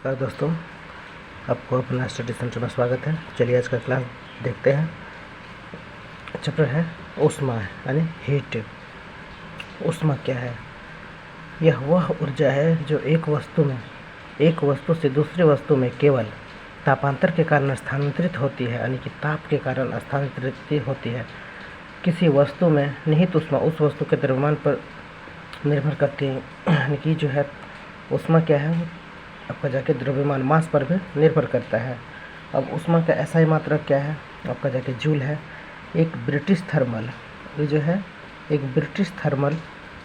नमस्कार दोस्तों, आपको अपना स्टडी सेंटर में स्वागत है। चलिए आज का क्लास देखते हैं। चैप्टर है ऊष्मा यानी हीट। ऊष्मा क्या है? यह वह ऊर्जा है जो एक वस्तु से दूसरी वस्तु में केवल तापांतर के कारण स्थानांतरित होती है, यानी कि ताप के कारण स्थानांतरित होती है। किसी वस्तु में निहित ऊष्मा उस वस्तु के द्रव्यमान पर निर्भर करती है, यानी कि जो है ऊष्मा क्या है आपका जाके द्रव्यमान मास पर भी निर्भर करता है। अब ऊष्मा का SI मात्रक क्या है आपका जाके जूल है। एक ब्रिटिश थर्मल, ये जो है एक ब्रिटिश थर्मल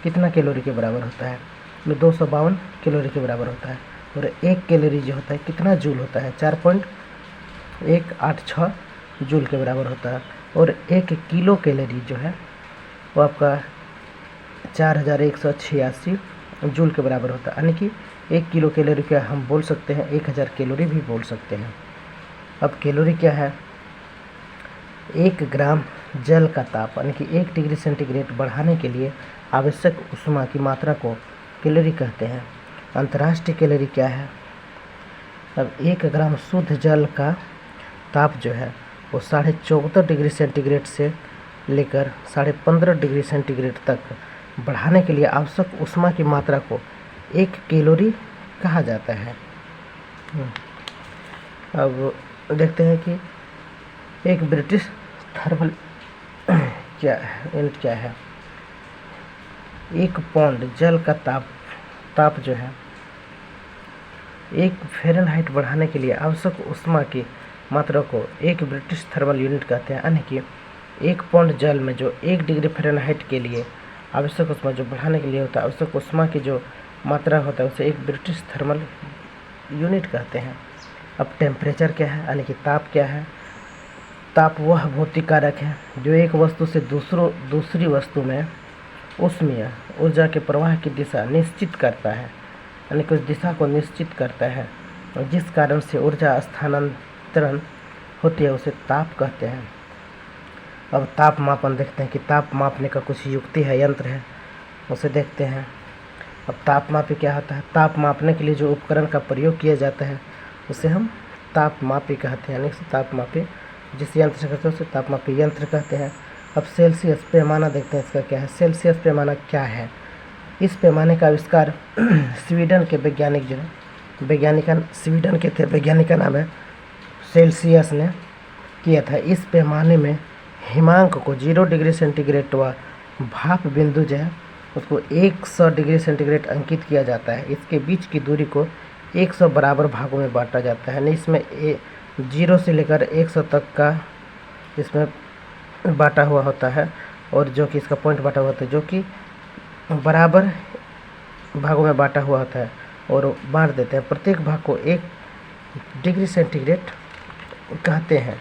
कितना कैलोरी के बराबर होता है? में 252 कैलोरी के बराबर होता है। और एक कैलोरी जो होता है कितना जूल होता है? 4.186 जूल के बराबर होता है। और एक किलो कैलोरी जो है वो आपका 4186 जूल के बराबर होता है, यानी कि 1 किलो कैलोरी का हम बोल सकते हैं 1000 कैलोरी भी बोल सकते हैं। अब कैलोरी क्या है? 1 ग्राम जल का ताप, यानी कि 1 डिग्री सेंटीग्रेड बढ़ाने के लिए आवश्यक ऊष्मा की मात्रा को कैलोरी कहते हैं। अंतर्राष्ट्रीय कैलोरी क्या है? अब 1 ग्राम शुद्ध जल का ताप जो है वो 14.5 डिग्री सेंटीग्रेड से लेकर 15.5 डिग्री सेंटीग्रेड तक बढ़ाने के लिए आवश्यक ऊष्मा की मात्रा को 1 कैलोरी कहा जाता है। अब देखते हैं कि एक ब्रिटिश थर्मल क्या है। 1 पाउंड जल का ताप जो है 1 फ़ारेनहाइट बढ़ाने के लिए आवश्यक ऊष्मा की मात्रा को 1 ब्रिटिश थर्मल यूनिट कहते हैं, यानी कि 1 पाउंड जल में जो 1 डिग्री फ़ारेनहाइट के लिए आवश्यक ऊष्मा जो बढ़ाने के लिए होता है, आवश्यक ऊष्मा की जो मात्रा होता है उसे 1 ब्रिटिश थर्मल यूनिट कहते हैं। अब टेम्परेचर क्या है, यानी कि ताप क्या है? ताप वह भौतिक कारक है जो एक वस्तु से दूसरी वस्तु में ऊष्मीय ऊर्जा के प्रवाह की दिशा निश्चित करता है, यानी कि उस दिशा को निश्चित करता है, और जिस कारण से ऊर्जा स्थानांतरण होती है उसे ताप कहते हैं। अब ताप मापन देखते हैं कि ताप मापने का कुछ युक्ति है, यंत्र है, उसे देखते हैं। अब तापमापी क्या होता है? ताप मापने के लिए जो उपकरण का प्रयोग किया जाता है उसे हम तापमापी कहते हैं, यानी कि तापमापी जिस यंत्र से करते हैं उसे तापमापी यंत्र कहते हैं। अब सेल्सियस पैमाना देखते हैं, इसका क्या है? सेल्सियस पैमाना क्या है? इस पैमाने का आविष्कार स्वीडन के वैज्ञानिक जो है स्वीडन के थे, वैज्ञानिक का नाम है सेल्सियस ने किया था। इस पैमाने में हिमांक को 0 डिग्री सेंटीग्रेड व भाप बिंदु जो है उसको 100 डिग्री सेंटीग्रेड अंकित किया जाता है। इसके बीच की दूरी को 100 बराबर भागों में बांटा जाता है, यानी इसमें 0 से लेकर 100 तक का इसमें बांटा हुआ होता है, और जो कि इसका पॉइंट बांटा हुआ होता है जो कि बराबर भागों में बांटा हुआ होता है, और बांट देते हैं। प्रत्येक भाग को 1 डिग्री सेंटीग्रेड कहते हैं।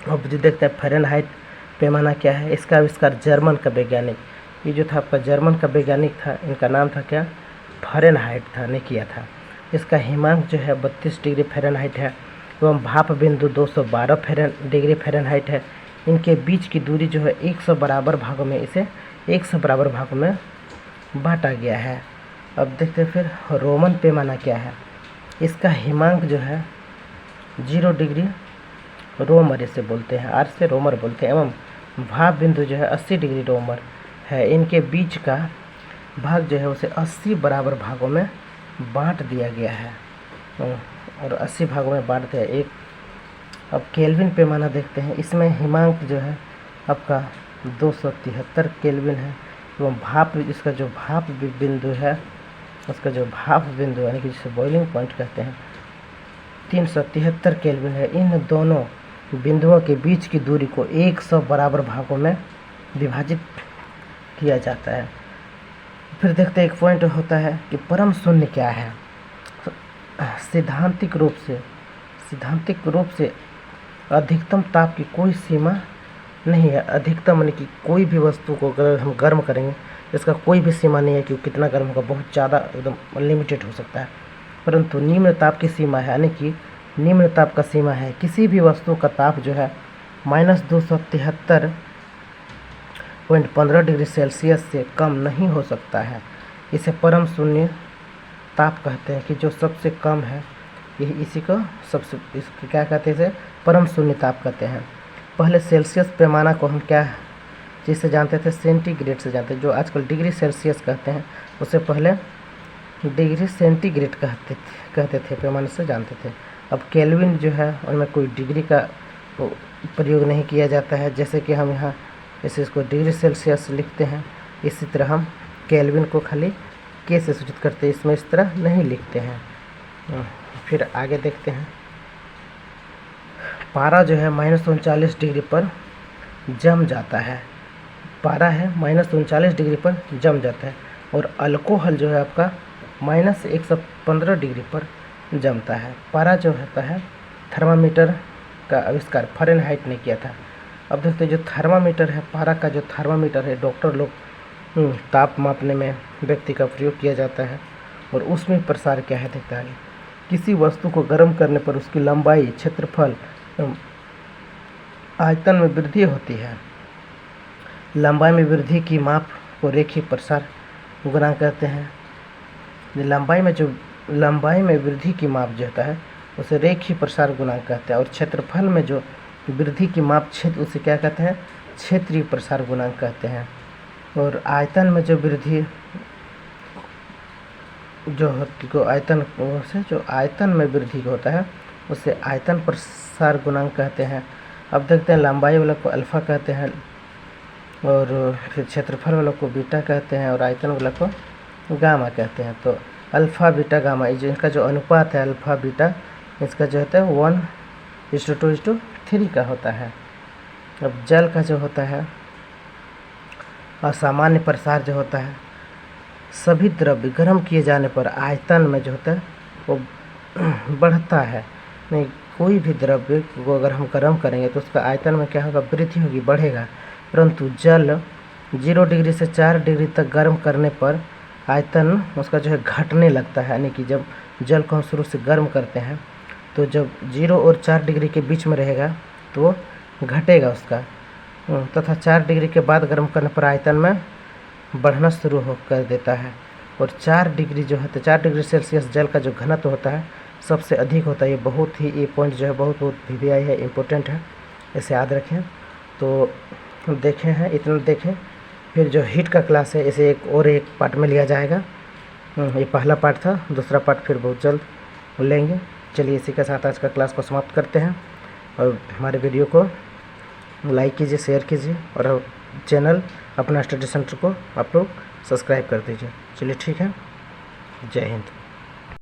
अब जो देखते हैं फ़ारेनहाइट पैमाना क्या है? इसका आविष्कार जर्मन का वैज्ञानिक, ये जो था आपका जर्मन का वैज्ञानिक था, इनका नाम था क्या? फ़ारेनहाइट था, ने किया था। इसका हिमांक जो है 32 डिग्री फ़ारेनहाइट है, एवं भाप बिंदु 212 डिग्री फ़ारेनहाइट है। इनके बीच की दूरी जो है 100 बराबर भागों में, इसे 100 बराबर भागों में बांटा गया है। अब देखते हैं फिर रोमन पैमाना क्या है? इसका हिमांक जो है 0 डिग्री रोमर इसे बोलते हैं, आर से रोमर बोलते हैं, एवं भाप बिंदु जो है 80 डिग्री रोमर है। इनके बीच का भाग जो है उसे 80 बराबर भागों में बांट दिया गया है, और 80 भागों में बांट दिया एक। अब केल्विन पैमाना देखते हैं। इसमें हिमांक जो है आपका 273 केल्विन है, एवं भाप इसका जो भाप बिंदु है उसका जो भाप बिंदु यानी कि जिसे बॉइलिंग पॉइंट कहते हैं 373 केल्विन है। इन दोनों बिंदुओं के बीच की दूरी को 100 बराबर भागों में विभाजित किया जाता है। फिर देखते हैं एक पॉइंट होता है कि परम शून्य क्या है? सैद्धांतिक रूप से अधिकतम ताप की कोई सीमा नहीं है। अधिकतम यानी कि कोई भी वस्तु को अगर हम गर्म करेंगे इसका कोई भी सीमा नहीं है कि कितना गर्म होगा, बहुत ज़्यादा एकदम अनलिमिटेड हो सकता है। परंतु निम्न ताप की सीमा है, यानी कि निम्न ताप का सीमा है किसी भी वस्तु का ताप जो है -273.15 डिग्री सेल्सियस से कम नहीं हो सकता है। इसे परम शून्य ताप कहते हैं कि जो सबसे कम है, यही इसी को सबसे इसको क्या कहते हैं, इसे परम शून्य ताप कहते हैं। पहले सेल्सियस पैमाना को हम क्या चीज़ से जानते थे, सेंटीग्रेड से जानते थे। जो आजकल डिग्री सेल्सियस कहते हैं उससे पहले डिग्री सेंटीग्रेड कहते थे, पैमाने से जानते थे। अब केल्विन जो है उनमें कोई डिग्री का प्रयोग नहीं किया जाता है, जैसे कि हम यहाँ इसे इसको डिग्री सेल्सियस लिखते हैं, इसी तरह हम केल्विन को खाली के से सूचित करते हैं, इसमें इस तरह नहीं लिखते हैं। फिर आगे देखते हैं, पारा जो है -39 डिग्री पर जम जाता है। पारा है -39 डिग्री पर जम जाता है, और अल्कोहल जो है आपका -115 डिग्री पर जमता है। पारा जो होता है, थर्मामीटर का आविष्कार फ़ारेनहाइट ने किया था। अब देखते हैं जो थर्मामीटर है, पारा का जो थर्मामीटर है, डॉक्टर लोग ताप मापने में व्यक्ति का प्रयोग किया जाता है। और उसमें प्रसार क्या है देखता है, किसी वस्तु को गर्म करने पर उसकी लंबाई, क्षेत्रफल, आयतन में वृद्धि होती है। लंबाई में वृद्धि की माप को रेखीय प्रसार गुणांक कहते हैं। लंबाई में वृद्धि की माप जो होता है उसे रेखीय प्रसार गुणांक कहते हैं। और क्षेत्रफल में जो वृद्धि की माप क्षेत्र, उसे क्या कहते हैं, क्षेत्रीय प्रसार गुणांक कहते हैं। और आयतन में जो वृद्धि जो आयतन में वृद्धि होता है उसे आयतन प्रसार गुणांक कहते हैं। अब देखते हैं, लंबाई वाला को अल्फा कहते हैं, और फिर क्षेत्रफल वाला को बीटा कहते हैं, और आयतन वाला को गामा कहते हैं। तो अल्फ़ा बीटा गामा, इनका जो अनुपात है अल्फ़ा बीटा, इसका जो होता है 1:2:3 का होता है। अब जल का जो होता है असामान्य प्रसार जो होता है, सभी द्रव्य गर्म किए जाने पर आयतन में जो होता है वो बढ़ता है। नहीं, कोई भी द्रव्य को अगर हम गर्म करेंगे तो उसका आयतन में क्या होगा, वृद्धि होगी, बढ़ेगा। परंतु जल 0 डिग्री से 4 डिग्री तक गर्म करने पर आयतन उसका जो है घटने लगता है। यानी कि जब जल को हम शुरू से गर्म करते हैं तो जब 0 और 4 डिग्री के बीच में रहेगा तो घटेगा उसका, तथा 4 डिग्री के बाद गर्म करने पर आयतन में बढ़ना शुरू हो कर देता है। और 4 डिग्री जो है, 4 डिग्री सेल्सियस जल का जो घनत्व होता है सबसे अधिक होता है। ये बहुत ही, ये पॉइंट जो है बहुत VVI है, इम्पोर्टेंट है, इसे याद रखें। तो देखें हैं, इतना देखें। फिर जो हीट का क्लास है इसे एक पार्ट में लिया जाएगा। ये पहला पार्ट था, दूसरा पार्ट फिर बहुत जल्द लेंगे। चलिए इसी के साथ आज का क्लास को समाप्त करते हैं, और हमारे वीडियो को लाइक कीजिए, शेयर कीजिए, और चैनल अपना स्टडी सेंटर को आप लोग सब्सक्राइब कर दीजिए। चलिए ठीक है, जय हिंद।